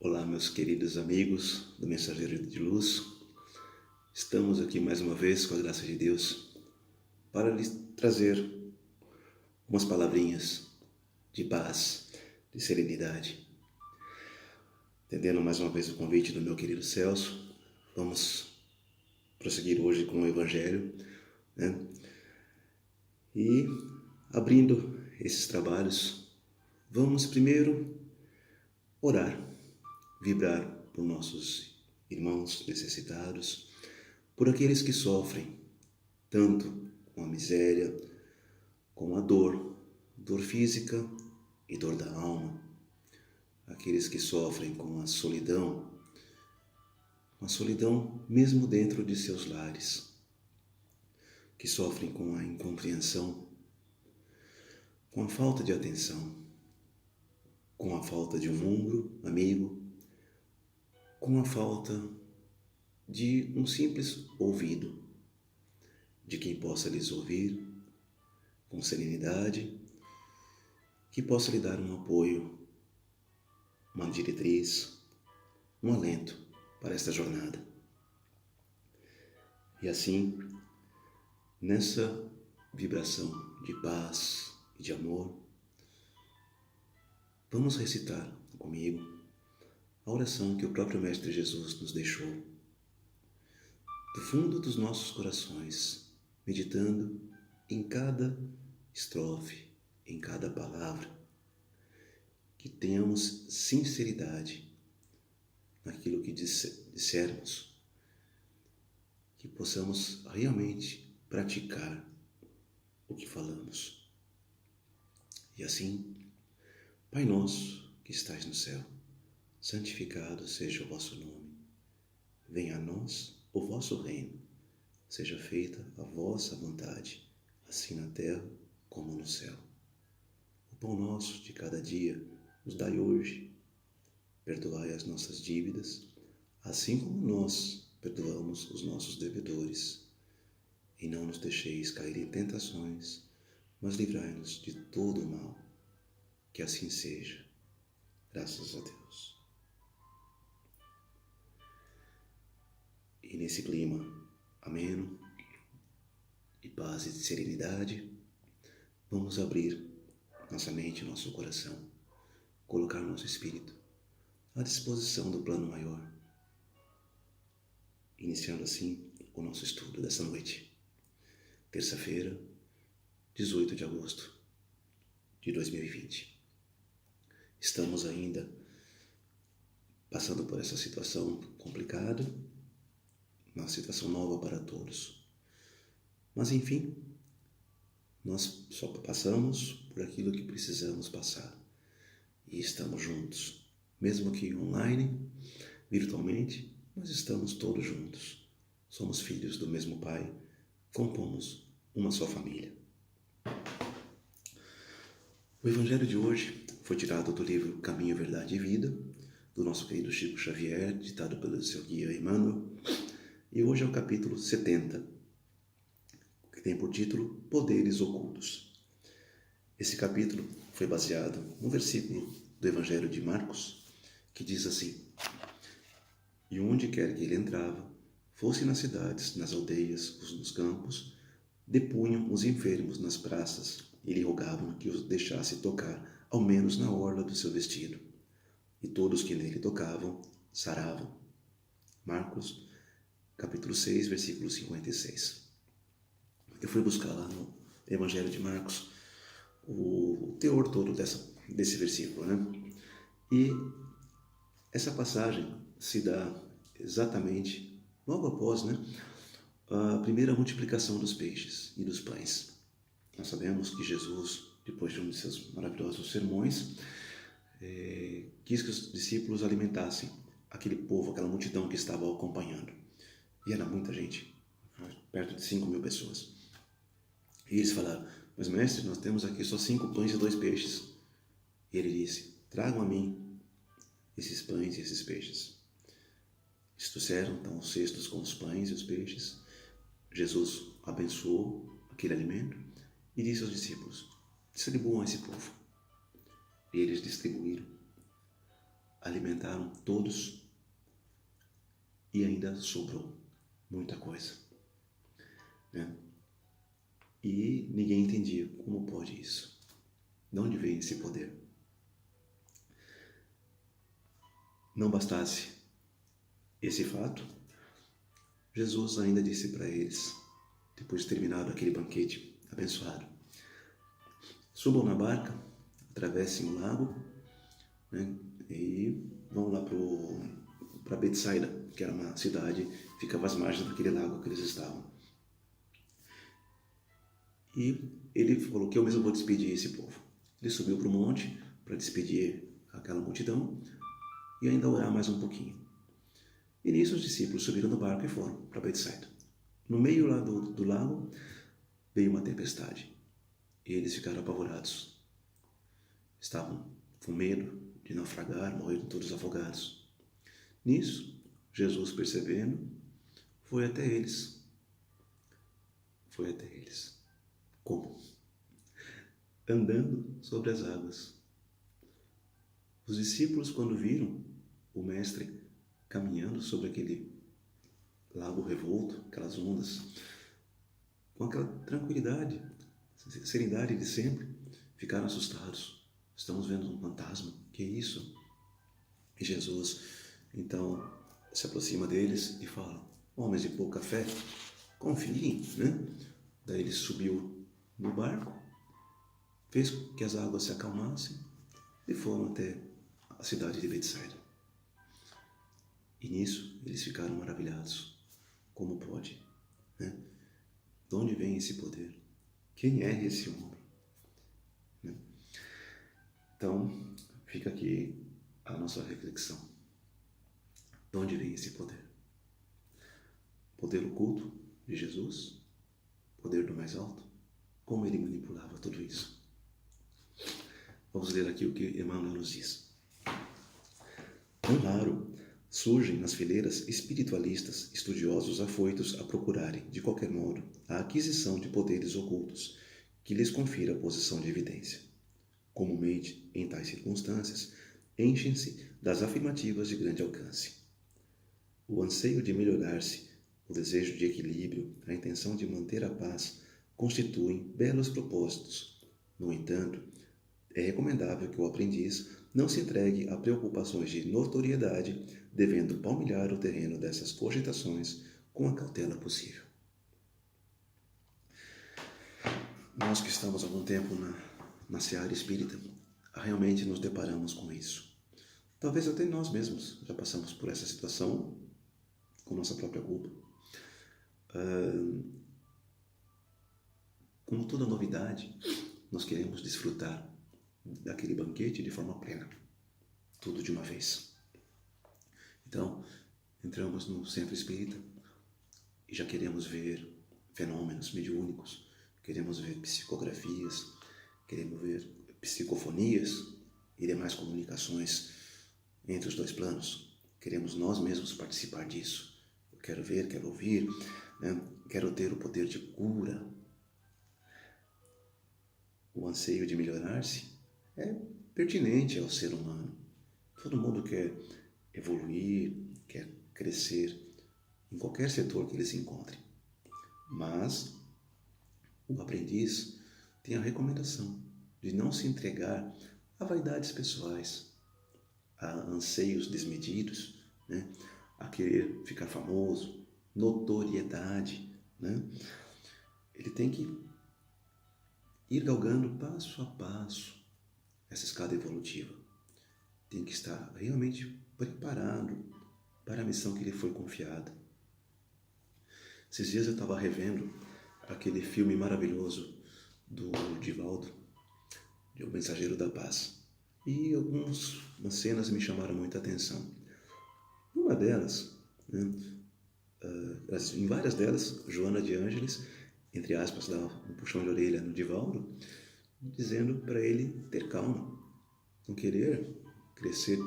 Olá, meus queridos amigos do Mensageiro de Luz. Estamos aqui mais uma vez, com a graça de Deus, para lhes trazer umas palavrinhas de paz, de serenidade. Atendendo mais uma vez o convite do meu querido Celso, vamos prosseguir hoje com o Evangelho, né? E abrindo esses trabalhos, vamos primeiro orar, vibrar por nossos irmãos necessitados, por aqueles que sofrem tanto com a miséria, com a dor física e dor da alma, aqueles que sofrem com a solidão mesmo dentro de seus lares, que sofrem com a incompreensão, com a falta de atenção, com a falta de um ombro amigo, com a falta de um simples ouvido, de quem possa lhes ouvir com serenidade, que possa lhe dar um apoio, uma diretriz, um alento para esta jornada. E assim, nessa vibração de paz e de amor, vamos recitar comigo a oração que o próprio Mestre Jesus nos deixou. Do fundo dos nossos corações, meditando em cada estrofe, em cada palavra, que tenhamos sinceridade naquilo que dissermos, que possamos realmente praticar o que falamos. E assim, Pai nosso que estais no céu, santificado seja o vosso nome. Venha a nós o vosso reino. Seja feita a vossa vontade, assim na terra como no céu. O pão nosso de cada dia nos dai hoje. Perdoai as nossas dívidas, assim como nós perdoamos os nossos devedores. E não nos deixeis cair em tentações, mas livrai-nos de todo o mal. Que assim seja. Graças a Deus. E nesse clima ameno, de paz e de serenidade, vamos abrir nossa mente e nosso coração, colocar nosso espírito à disposição do plano maior, iniciando assim o nosso estudo dessa noite, terça-feira, 18 de agosto de 2020. Estamos ainda passando por essa situação complicada, uma situação nova para todos. Mas enfim, nós só passamos por aquilo que precisamos passar. E estamos juntos, mesmo que online, virtualmente, nós estamos todos juntos. Somos filhos do mesmo Pai, compomos uma só família. O Evangelho de hoje foi tirado do livro Caminho, Verdade e Vida, do nosso querido Chico Xavier, ditado pelo seu guia Emmanuel, e hoje é o capítulo 70, que tem por título Poderes Ocultos. Esse capítulo foi baseado no versículo do Evangelho de Marcos, que diz assim: E onde quer que ele entrava, fosse nas cidades, nas aldeias, nos campos, depunham os enfermos nas praças e lhe rogavam que os deixasse tocar, ao menos na orla do seu vestido. E todos que nele tocavam, saravam. Marcos, capítulo 6, versículo 56. Eu fui buscar lá no Evangelho de Marcos o teor todo desse versículo, né? E essa passagem se dá exatamente logo após, né, a primeira multiplicação dos peixes e dos pães. Nós sabemos que Jesus, depois de um de seus maravilhosos sermões, quis que os discípulos alimentassem aquele povo, aquela multidão que estava o acompanhando. E era muita gente, perto de 5.000 pessoas. E eles falaram: mas mestre, nós temos aqui só 5 pães e 2 peixes. E ele disse: tragam a mim esses pães e esses peixes. Eles trouxeram então os cestos com os pães e os peixes. Jesus abençoou aquele alimento e disse aos discípulos: distribuam a esse povo. E eles distribuíram. alimentaram todos e ainda sobrou muita coisa, né? E ninguém entendia como pode isso. De onde vem esse poder? Não bastasse esse fato, Jesus ainda disse para eles, depois de terminado aquele banquete abençoado: subam na barca, atravessem o lago, né, e vão lá para Betsaida, que era uma cidade que ficava às margens daquele lago que eles estavam. E ele falou que eu mesmo vou despedir esse povo. Ele subiu para o monte para despedir aquela multidão e ainda orar mais um pouquinho. E nisso os discípulos subiram no barco e foram para Betsaida. No meio lá do lago veio uma tempestade e eles ficaram apavorados. Estavam com medo de naufragar, morreram todos afogados. Nisso, Jesus, percebendo, foi até eles. Foi até eles. Como? Andando sobre as águas. Os discípulos, quando viram o mestre caminhando sobre aquele lago revolto, aquelas ondas, com aquela tranquilidade, serenidade de sempre, ficaram assustados. Estamos vendo um fantasma, que é isso? E Jesus, então, se aproxima deles e fala: homens de pouca fé, confiem, né? Daí ele subiu no barco, fez que as águas se acalmassem e foram até a cidade de Betsaida. E nisso eles ficaram maravilhados. Como pode, né? De onde vem esse poder? Quem é esse homem? Né? Então, fica aqui a nossa reflexão. De onde vem esse poder? Poder oculto de Jesus? Poder do mais alto? Como ele manipulava tudo isso? Vamos ler aqui o que Emmanuel nos diz. Não raro surgem nas fileiras espiritualistas estudiosos afoitos a procurarem, de qualquer modo, a aquisição de poderes ocultos que lhes confira a posição de evidência. Comumente, em tais circunstâncias, enchem-se das afirmativas de grande alcance. O anseio de melhorar-se, o desejo de equilíbrio, a intenção de manter a paz constituem belos propósitos. No entanto, é recomendável que o aprendiz não se entregue a preocupações de notoriedade, devendo palmilhar o terreno dessas cogitações com a cautela possível. Nós que estamos há algum tempo na seara espírita, realmente nos deparamos com isso. Talvez até nós mesmos já passamos por essa situação com nossa própria culpa. Como toda novidade, nós queremos desfrutar daquele banquete de forma plena, tudo de uma vez. Então, entramos no centro espírita e já queremos ver fenômenos mediúnicos, queremos ver psicografias, queremos ver psicofonias e demais comunicações entre os dois planos. Queremos nós mesmos participar disso. Eu quero ver, quero ouvir, né? Quero ter o poder de cura. O anseio de melhorar-se é pertinente ao ser humano. Todo mundo quer evoluir, quer crescer em qualquer setor que ele se encontre. Mas o aprendiz tem a recomendação de não se entregar a vaidades pessoais, a anseios desmedidos, né? A querer ficar famoso, notoriedade, né? Ele tem que ir galgando passo a passo essa escada evolutiva. Tem que estar realmente preparado para a missão que lhe foi confiada. Esses dias eu estava revendo aquele filme maravilhoso do Divaldo, de O Mensageiro da Paz. E algumas cenas me chamaram muita atenção. Uma delas, né, em várias delas, Joana de Ângeles, entre aspas, dá um puxão de orelha no Divaldo, dizendo para ele ter calma, não querer crescer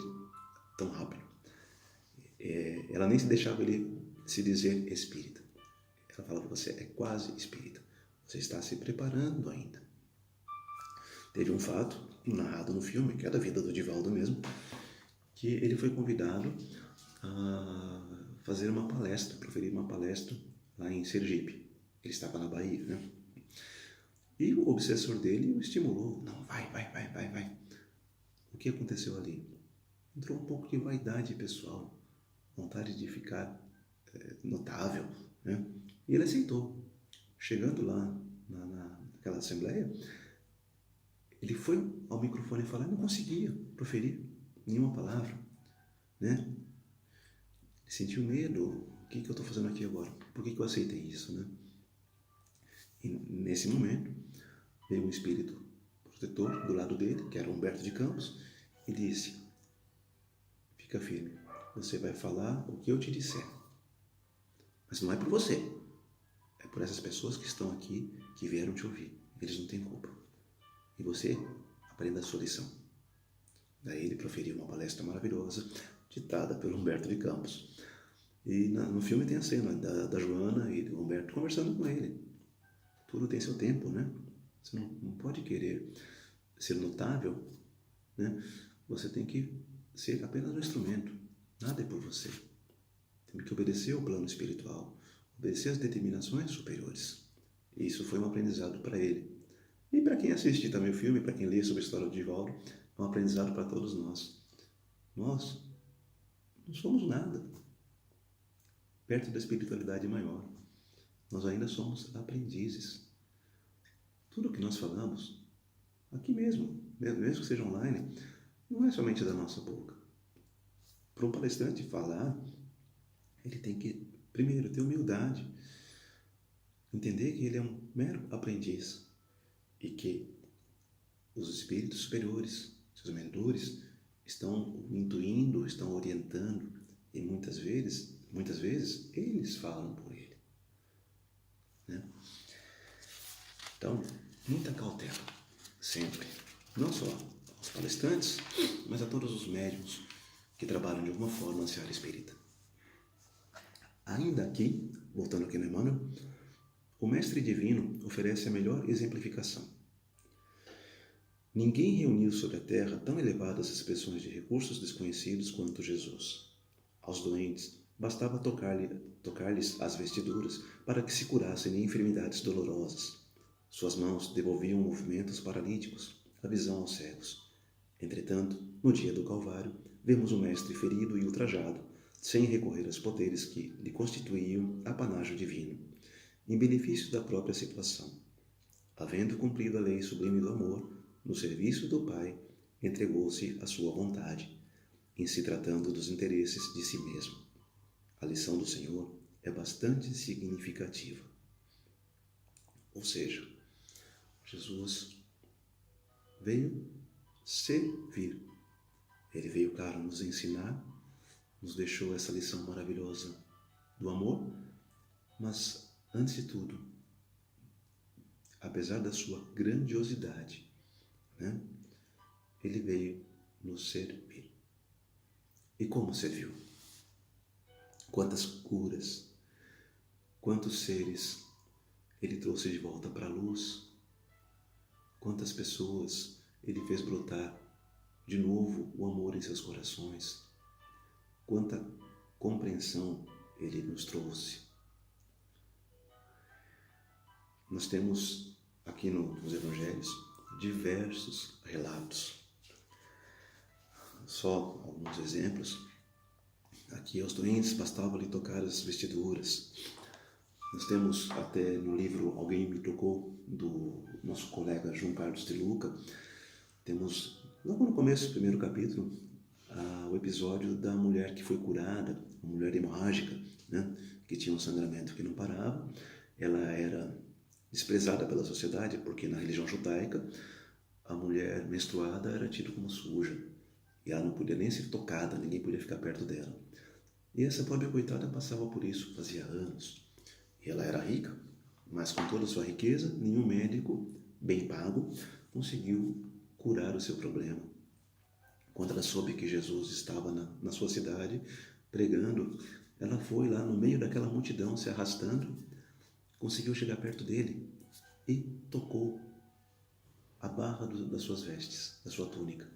tão rápido. Ela nem se deixava ele se dizer espírita. Ela falava: você é quase espírita, você está se preparando ainda. Teve um fato narrado no filme, que é da vida do Divaldo mesmo, que ele foi convidado a fazer uma palestra, proferir uma palestra lá em Sergipe. Ele estava na Bahia, né? E o obsessor dele o estimulou. Não, vai. O que aconteceu ali? Entrou um pouco de vaidade pessoal, vontade de ficar notável, né? E ele aceitou. Chegando lá naquela assembleia, ele foi ao microfone falar e não conseguia proferir nenhuma palavra, né? Ele sentiu medo. O que eu estou fazendo aqui agora? Por que eu aceitei isso, né? E nesse momento, veio um espírito protetor do lado dele, que era Humberto de Campos, e disse: fica firme, você vai falar o que eu te disser. Mas não é por você, é por essas pessoas que estão aqui, que vieram te ouvir. Eles não têm culpa. E você aprenda a sua lição. Daí ele proferiu uma palestra maravilhosa, ditada pelo Humberto de Campos. E no filme tem a cena da Joana e do Humberto conversando com ele. Tudo tem seu tempo, né? Você não pode querer ser notável, né? Você tem que ser apenas um instrumento. Nada é por você. Tem que obedecer ao plano espiritual, obedecer às determinações superiores. E isso foi um aprendizado para ele. E para quem assiste também o filme, para quem lê sobre a história do Divaldo, é um aprendizado para todos nós. Nós não somos nada perto da espiritualidade maior. Nós ainda somos aprendizes. Tudo que nós falamos, aqui mesmo que seja online, não é somente da nossa boca. Para um palestrante falar, ele tem que, primeiro, ter humildade, entender que ele é um mero aprendiz e que os espíritos superiores, seus mentores, estão o intuindo, estão orientando e muitas vezes eles falam por ele, né? Então, muita cautela, sempre, não só aos palestrantes, mas a todos os médiuns que trabalham de alguma forma na seara espírita. Ainda aqui, voltando aqui no Emmanuel, o Mestre Divino oferece a melhor exemplificação. Ninguém reuniu sobre a terra tão elevadas expressões de recursos desconhecidos quanto Jesus. Aos doentes, bastava tocar-lhes as vestiduras para que se curassem de enfermidades dolorosas. Suas mãos devolviam movimentos paralíticos, a visão aos cegos. Entretanto, no dia do Calvário, vemos o Mestre ferido e ultrajado, sem recorrer aos poderes que lhe constituíam apanágio divino, em benefício da própria situação. Havendo cumprido a lei sublime do amor, no serviço do Pai, entregou-se à sua vontade, em se tratando dos interesses de si mesmo. A lição do Senhor é bastante significativa. Ou seja, Jesus veio servir. Ele veio para nos ensinar, nos deixou essa lição maravilhosa do amor, mas, antes de tudo, apesar da sua grandiosidade, né, ele veio nos servir. E como serviu? Quantas curas, quantos seres ele trouxe de volta para a luz, quantas pessoas ele fez brotar de novo o amor em seus corações, quanta compreensão ele nos trouxe. Nós temos aqui nos Evangelhos diversos relatos. Só alguns exemplos. Aqui aos doentes bastava lhe tocar as vestiduras. Nós temos até no livro Alguém Me Tocou, do nosso colega João Carlos de Luca, temos logo no começo do primeiro capítulo o episódio da mulher que foi curada, uma mulher hemorrágica, né, que tinha um sangramento que não parava. Ela era desprezada pela sociedade porque na religião judaica a mulher menstruada era tida como suja e ela não podia nem ser tocada, ninguém podia ficar perto dela. E essa pobre coitada passava por isso fazia anos. E ela era rica, mas com toda a sua riqueza, nenhum médico bem pago conseguiu curar o seu problema. Quando ela soube que Jesus estava na sua cidade pregando, ela foi lá no meio daquela multidão se arrastando, conseguiu chegar perto dele e tocou a barra das suas vestes, da sua túnica.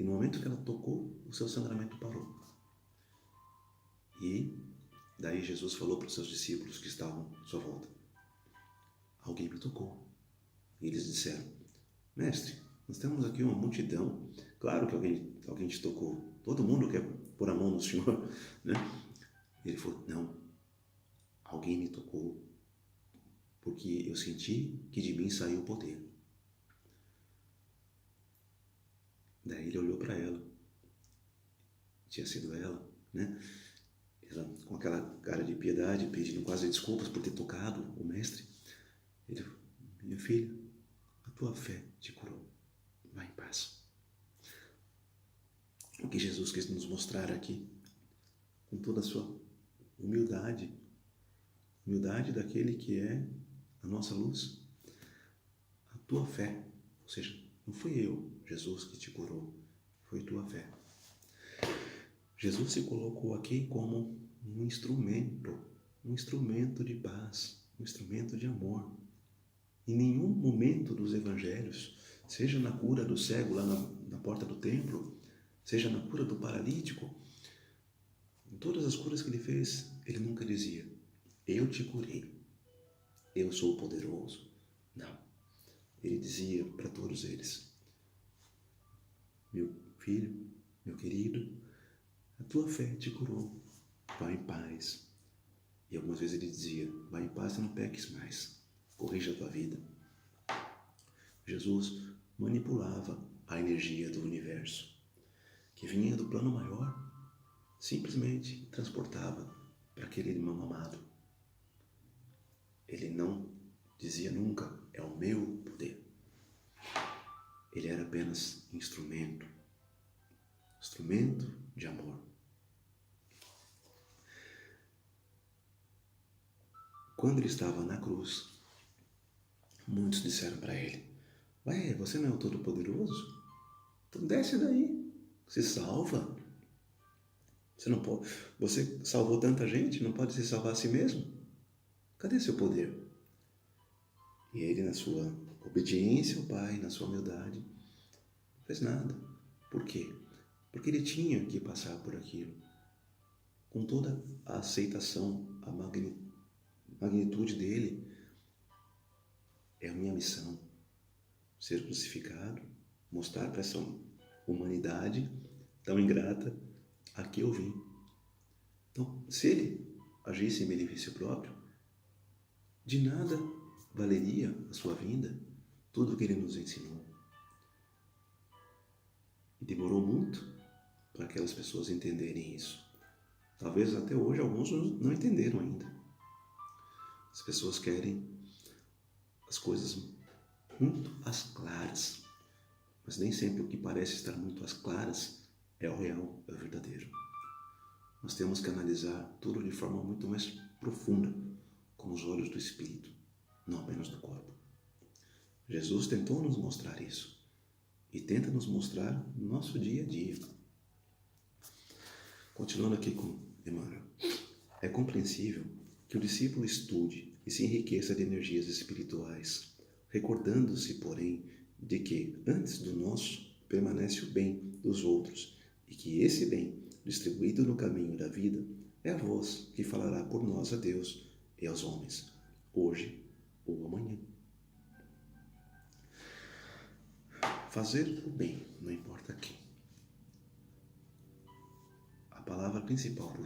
E no momento que ela tocou, o seu sangramento parou. E daí Jesus falou para os seus discípulos que estavam à sua volta: alguém me tocou. E eles disseram: mestre, nós temos aqui uma multidão. Claro que alguém te tocou. Todo mundo quer pôr a mão no Senhor, né? Ele falou: não, alguém me tocou, porque eu senti que de mim saiu o poder. Daí ele olhou para ela. Tinha sido ela, né? Ela, com aquela cara de piedade, pedindo quase desculpas por ter tocado o mestre. Ele falou: minha filha, a tua fé te curou. Vai em paz. O que Jesus quis nos mostrar aqui, com toda a sua humildade daquele que é a nossa luz, a tua fé, ou seja, não fui eu, Jesus, que te curou, foi tua fé. Jesus se colocou aqui como um instrumento de paz, um instrumento de amor. Em nenhum momento dos evangelhos, seja na cura do cego lá na porta do templo, seja na cura do paralítico, em todas as curas que ele fez, ele nunca dizia: eu te curei, eu sou poderoso. Não. Ele dizia para todos eles: meu filho, meu querido, a tua fé te curou, vai em paz. E algumas vezes ele dizia: vai em paz e não peques mais, corrija a tua vida. Jesus manipulava a energia do universo, que vinha do plano maior, simplesmente transportava para aquele irmão amado. Ele não dizia nunca: é o meu poder. Ele era apenas instrumento de amor. Quando ele estava na cruz, muitos disseram para ele: ué, você não é o Todo-Poderoso? Então desce daí, se salva. Você não pode, você salvou tanta gente, não pode se salvar a si mesmo? Cadê seu poder? E ele, na sua obediência ao Pai, na sua humildade, não fez nada. Por quê? Porque ele tinha que passar por aquilo, com toda a aceitação, a magnitude dele. É a minha missão, ser crucificado, mostrar para essa humanidade tão ingrata a que eu vim. Então, se ele agisse em benefício próprio, de nada valeria a sua vinda, tudo o que ele nos ensinou. E demorou muito para aquelas pessoas entenderem isso. Talvez até hoje alguns não entenderam ainda. As pessoas querem as coisas muito às claras, mas nem sempre o que parece estar muito às claras é o real, é o verdadeiro. Nós temos que analisar tudo de forma muito mais profunda, com os olhos do Espírito, não apenas do corpo. Jesus tentou nos mostrar isso e tenta nos mostrar no nosso dia a dia. Continuando aqui com Emmanuel. É compreensível que o discípulo estude e se enriqueça de energias espirituais, recordando-se, porém, de que, antes do nosso, permanece o bem dos outros e que esse bem, distribuído no caminho da vida, é a voz que falará por nós a Deus e aos homens, hoje ou amanhã. Fazer o bem, não importa quem. A palavra principal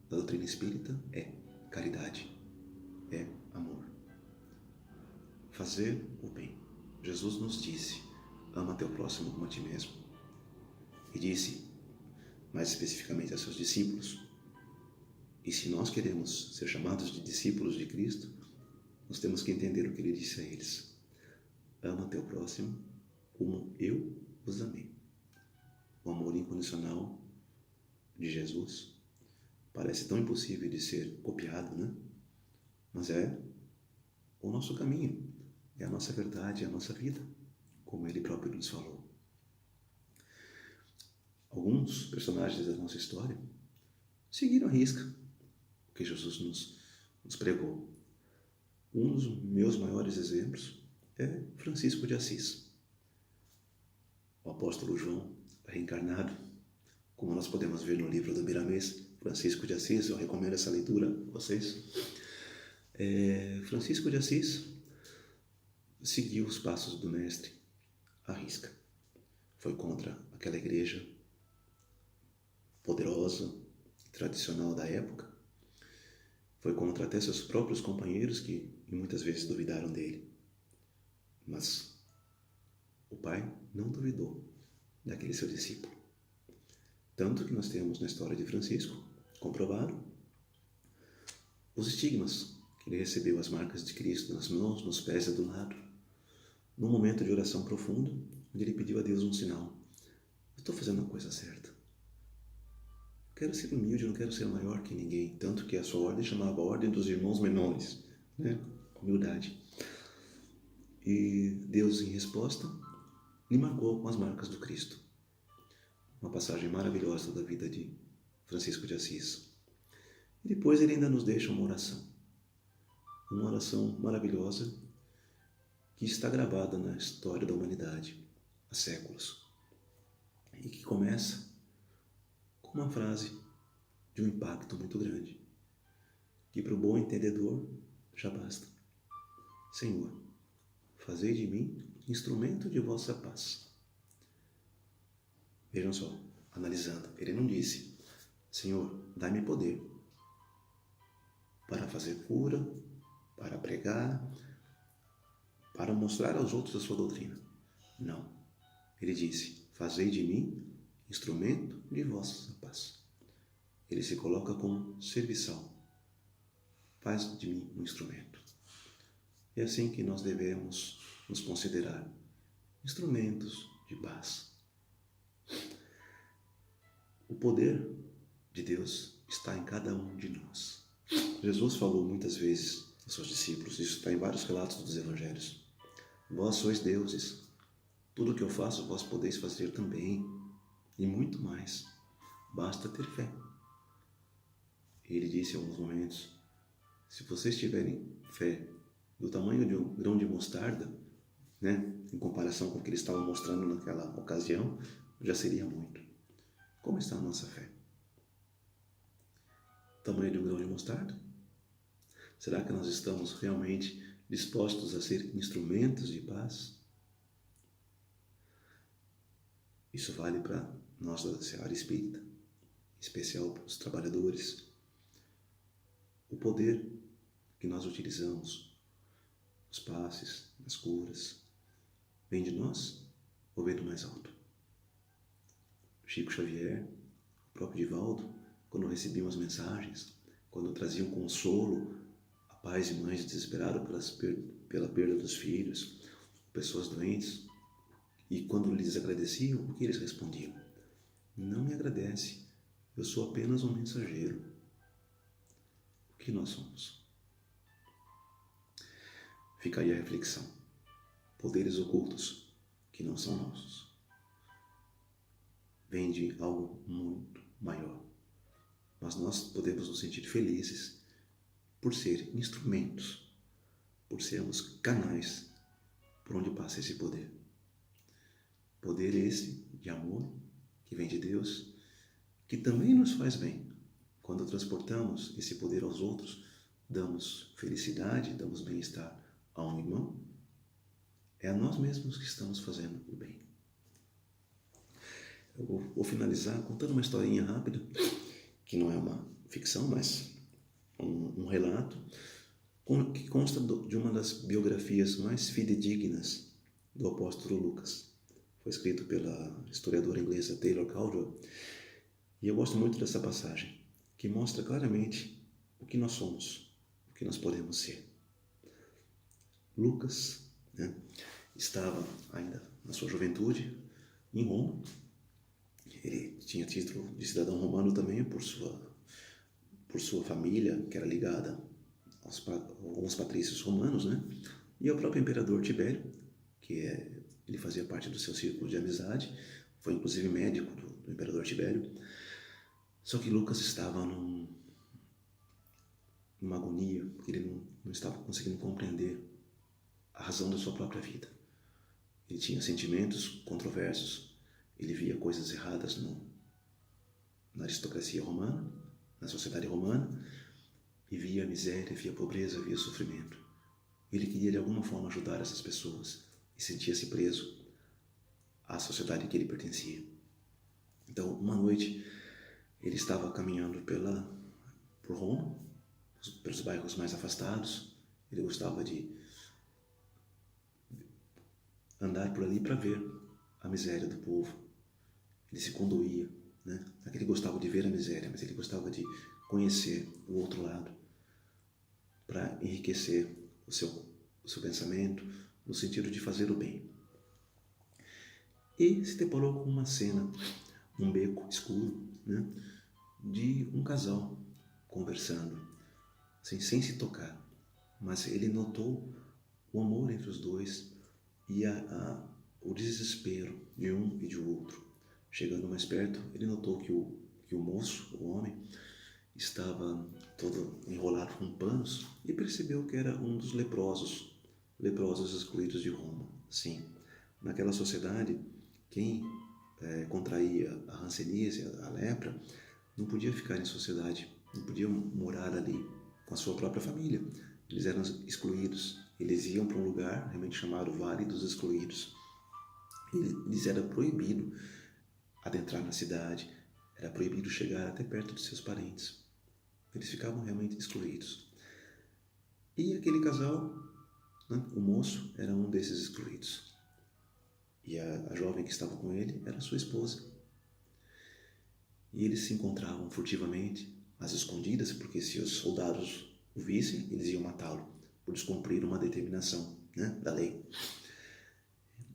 da doutrina espírita é caridade, é amor. Fazer o bem. Jesus nos disse: ama teu próximo como a ti mesmo. E disse, mais especificamente a seus discípulos, e se nós queremos ser chamados de discípulos de Cristo, nós temos que entender o que ele disse a eles: ama teu próximo como eu os amei. O amor incondicional de Jesus parece tão impossível de ser copiado, né? Mas é o nosso caminho, é a nossa verdade, é a nossa vida, como ele próprio nos falou. Alguns personagens da nossa história seguiram à risca o que Jesus nos pregou. Um dos meus maiores exemplos é Francisco de Assis. O apóstolo João reencarnado, como nós podemos ver no livro do Miramês, Francisco de Assis. Eu recomendo essa leitura a vocês. Francisco de Assis seguiu os passos do mestre à risca. Foi contra aquela igreja poderosa e tradicional da época. Foi contra até seus próprios companheiros que muitas vezes duvidaram dele. Mas o pai não duvidou daquele seu discípulo. Tanto que nós temos na história de Francisco comprovado os estigmas que ele recebeu, as marcas de Cristo nas mãos, nos pés e do lado, num momento de oração profunda, onde ele pediu a Deus um sinal. Eu estou fazendo a coisa certa. Quero ser humilde, não quero ser maior que ninguém. Tanto que a sua ordem chamava a Ordem dos Irmãos Menores, né? Humildade. E Deus, em resposta, lhe marcou com as marcas do Cristo. Uma passagem maravilhosa da vida de Francisco de Assis. E depois ele ainda nos deixa uma oração maravilhosa que está gravada na história da humanidade há séculos e que começa com uma frase de um impacto muito grande, que para o bom entendedor já basta. Senhor, fazei de mim instrumento de vossa paz. Vejam só, analisando, ele não disse, Senhor, dai-me poder para fazer cura, para pregar, para mostrar aos outros a sua doutrina. Não. Ele disse, fazei de mim instrumento de vossa paz. Ele se coloca como serviçal. Faz de mim um instrumento. É assim que nós devemos nos considerar instrumentos de paz. O poder de Deus está em cada um de nós. Jesus falou muitas vezes aos seus discípulos, isso está em vários relatos dos evangelhos. Vós sois deuses, tudo o que eu faço vós podeis fazer também, e muito mais, basta ter fé. Ele disse em alguns momentos, se vocês tiverem fé do tamanho de um grão de mostarda, né, em comparação com o que eles estavam mostrando naquela ocasião, já seria muito. Como está a nossa fé? O tamanho de um grão de mostarda? Será que nós estamos realmente dispostos a ser instrumentos de paz? Isso vale para nós da Seara Espírita, em especial para os trabalhadores. O poder que nós utilizamos, os passes, as curas, vem de nós ou vem do mais alto? Chico Xavier, o próprio Divaldo, quando recebiam as mensagens, quando traziam consolo a pais e mães desesperados pela perda dos filhos, pessoas doentes, e quando lhes agradeciam, o que eles respondiam? Não me agradece, eu sou apenas um mensageiro. O que nós somos? Fica aí a reflexão. Poderes ocultos que não são nossos. Vem de algo muito maior. Mas nós podemos nos sentir felizes por ser instrumentos, por sermos canais por onde passa esse poder. Poder esse de amor que vem de Deus, que também nos faz bem. Quando transportamos esse poder aos outros, damos felicidade, damos bem-estar a um irmão, é a nós mesmos que estamos fazendo o bem. Eu vou finalizar contando uma historinha rápida, que não é uma ficção, mas um relato, que consta de uma das biografias mais fidedignas do apóstolo Lucas. Foi escrito pela historiadora inglesa Taylor Caldwell, e eu gosto muito dessa passagem, que mostra claramente o que nós somos, o que nós podemos ser. Lucas, né, estava ainda na sua juventude em Roma. Ele tinha título de cidadão romano também por sua família, que era ligada aos alguns patrícios romanos, né? E ao próprio imperador Tibério, ele fazia parte do seu círculo de amizade, foi inclusive médico do imperador Tibério. Só que Lucas estava numa agonia, porque ele não estava conseguindo compreender a razão da sua própria vida. Ele tinha sentimentos controversos. Ele via coisas erradas na aristocracia romana, na sociedade romana, e via miséria, via pobreza, via sofrimento. Ele queria de alguma forma ajudar essas pessoas e sentia-se preso à sociedade que ele pertencia. Então, uma noite, ele estava caminhando por Roma, pelos bairros mais afastados. Ele gostava de andar por ali para ver a miséria do povo. Ele se condoía, né? Não é que ele gostava de ver a miséria, mas ele gostava de conhecer o outro lado para enriquecer o seu pensamento no sentido de fazer o bem. E se deparou com uma cena, um beco escuro, né, de um casal conversando, assim, sem se tocar. Mas ele notou o amor entre os dois e o desespero de um e de outro. Chegando mais perto, ele notou que o moço, o homem, estava todo enrolado com panos e percebeu que era um dos leprosos excluídos de Roma. Sim, naquela sociedade, quem contraía a hanseníase, a lepra, não podia ficar em sociedade, não podia morar ali com a sua própria família. Eles eram excluídos. Eles iam para um lugar realmente chamado Vale dos Excluídos. Lhes era proibido adentrar na cidade, era proibido chegar até perto dos seus parentes. Eles ficavam realmente excluídos. E aquele casal, né, o moço, era um desses excluídos. E a jovem que estava com ele era sua esposa. E eles se encontravam furtivamente, às escondidas, porque se os soldados o vissem, eles iam matá-lo por descumprir uma determinação, né, da lei.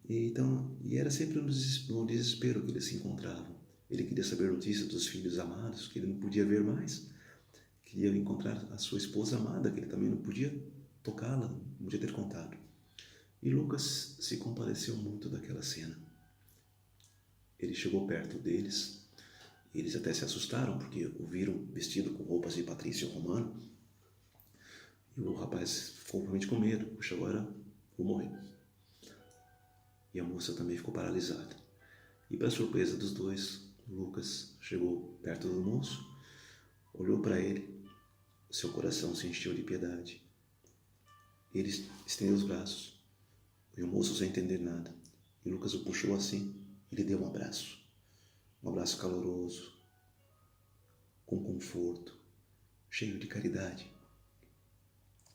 E era sempre no desespero que eles se encontravam. Ele queria saber notícias dos filhos amados, que ele não podia ver mais. Queria encontrar a sua esposa amada, que ele também não podia tocá-la, não podia ter contato. E Lucas se compadeceu muito daquela cena. Ele chegou perto deles, eles até se assustaram, porque o viram vestido com roupas de patrício romano. E o rapaz ficou realmente com medo. Puxa, agora vou morrer. E a moça também ficou paralisada. E para surpresa dos dois, Lucas chegou perto do moço, olhou para ele, seu coração se encheu de piedade. Ele estendeu os braços, e o moço sem entender nada. E Lucas o puxou assim e lhe deu um abraço caloroso, com conforto, cheio de caridade,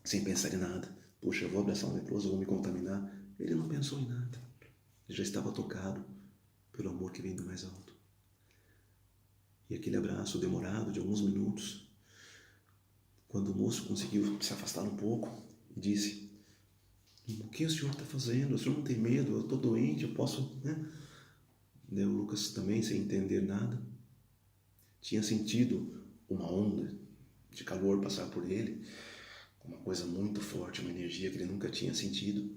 sem pensar em nada. Puxa, eu vou abraçar um leproso, eu vou me contaminar. Ele não pensou em nada. Ele já estava tocado pelo amor que vem do mais alto. E aquele abraço demorado de alguns minutos, quando o moço conseguiu se afastar um pouco e disse: o que o senhor está fazendo? O senhor não tem medo? Eu estou doente, eu posso... né? O Lucas também, sem entender nada, tinha sentido uma onda de calor passar por ele, uma coisa muito forte, uma energia que ele nunca tinha sentido.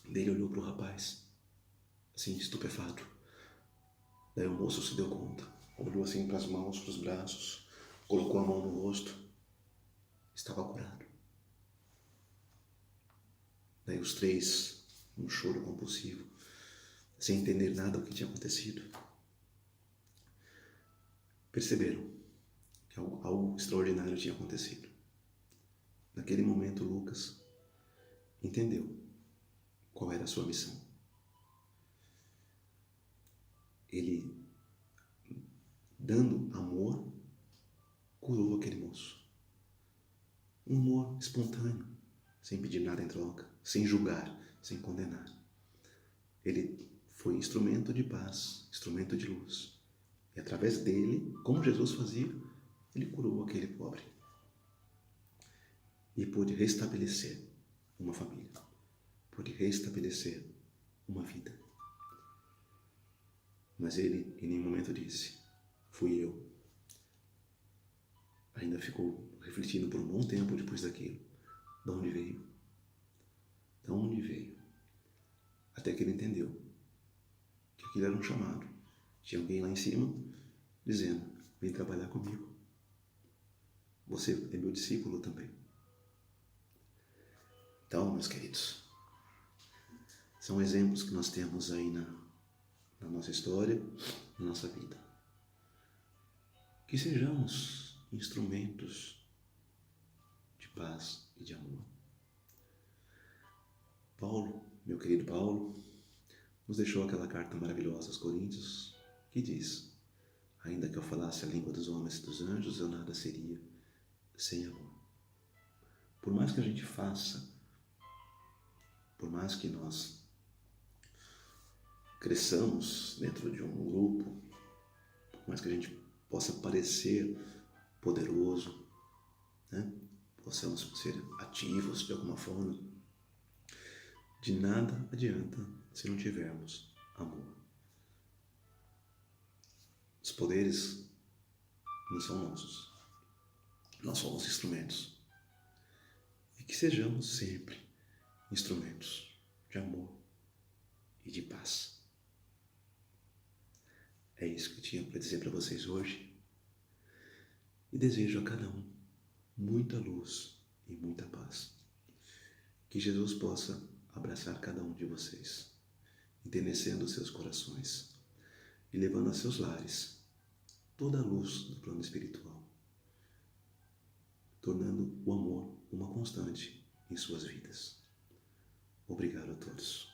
Daí ele olhou para o rapaz, assim, estupefato. Daí o moço se deu conta, olhou assim para as mãos, para os braços, colocou a mão no rosto, estava curado. Daí os três, num choro compulsivo, sem entender nada do que tinha acontecido, perceberam que algo extraordinário tinha acontecido. Naquele momento, Lucas entendeu qual era a sua missão. Ele, dando amor, curou aquele moço. Um amor espontâneo, sem pedir nada em troca, sem julgar, sem condenar. Ele foi instrumento de paz, instrumento de luz. E através dele, como Jesus fazia, ele curou aquele pobre. E pôde restabelecer uma família. Pôde restabelecer uma vida. Mas ele em nenhum momento disse: fui eu. Ainda ficou refletindo por um bom tempo depois daquilo. De onde veio? De onde veio? Até que ele entendeu que aquilo era um chamado. Tinha alguém lá em cima dizendo: vem trabalhar comigo. Você é meu discípulo também. Então, meus queridos, são exemplos que nós temos aí na nossa história, na nossa vida. Que sejamos instrumentos de paz e de amor. Paulo, meu querido Paulo, nos deixou aquela carta maravilhosa aos Coríntios, que diz: ainda que eu falasse a língua dos homens e dos anjos, eu nada seria sem amor. Por mais que a gente faça, por mais que nós cresçamos dentro de um grupo, por mais que a gente possa parecer poderoso, né? Possamos ser ativos de alguma forma, de nada adianta se não tivermos amor. Os poderes não são nossos, nós somos instrumentos. E que sejamos sempre instrumentos de amor e de paz. É isso que eu tinha para dizer para vocês hoje. E desejo a cada um muita luz e muita paz. Que Jesus possa abraçar cada um de vocês, enternecendo seus corações e levando a seus lares toda a luz do plano espiritual, tornando o amor uma constante em suas vidas. Obrigado a todos.